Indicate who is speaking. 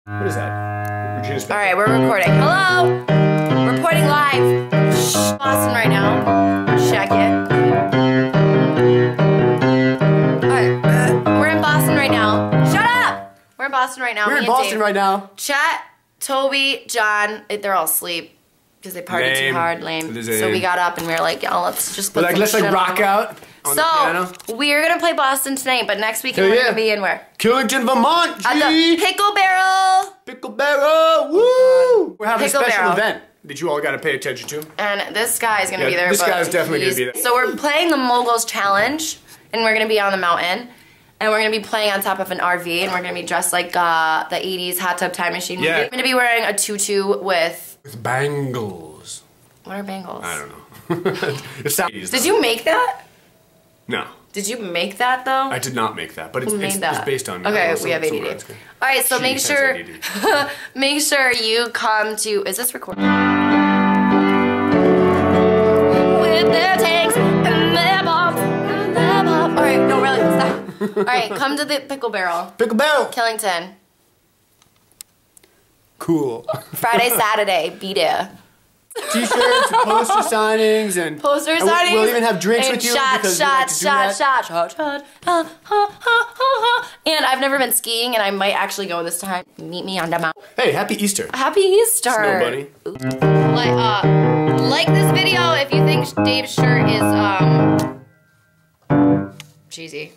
Speaker 1: What is that? Regina's
Speaker 2: All right, we're recording. Hello? Reporting live. Boston right now. Check it. All right, we're in Boston right now. Shut up! We're in Boston right now.
Speaker 1: We're in Boston right now.
Speaker 2: Chat, Toby, John, they're all asleep because they partied too hard. Lame. So we got up and we were like, yo, let's just put
Speaker 1: let's rock out. On the piano.
Speaker 2: We're gonna play Boston tonight, but next weekend we're gonna be in where?
Speaker 1: Killington, Vermont. G.
Speaker 2: At the Pickle Barrel.
Speaker 1: Pickle Barrel. Woo! We're having
Speaker 2: Pickle
Speaker 1: a special
Speaker 2: Barrel.
Speaker 1: event that you all got to pay attention to.
Speaker 2: And this guy's gonna be there.
Speaker 1: This guy's definitely gonna be there.
Speaker 2: So we're playing the Moguls Challenge, and we're gonna be on the mountain, and we're gonna be playing on top of an RV, and we're gonna be dressed like the '80s Hot Tub Time Machine movie. We're gonna be wearing a tutu with
Speaker 1: bangles.
Speaker 2: What are bangles?
Speaker 1: I don't know. It's not.
Speaker 2: Did you make that?
Speaker 1: No.
Speaker 2: Did you make that though?
Speaker 1: I did not make that, but it's based on.
Speaker 2: Okay, we have ADD. All right, so make sure you come to. Is this recording? With their tanks and their bombs. All right, no, really, stop. All right, come to the Pickle Barrel.
Speaker 1: Pickle Barrel.
Speaker 2: Killington.
Speaker 1: Cool.
Speaker 2: Friday, Saturday, be there.
Speaker 1: T-shirts, poster signings, and we'll even have drinks with you because we like to do that.
Speaker 2: And I've never been skiing, and I might actually go this time. Meet me on the mountain.
Speaker 1: Hey, happy Easter.
Speaker 2: Happy Easter.
Speaker 1: Snow bunny.
Speaker 2: Like this video if you think Dave's shirt is cheesy.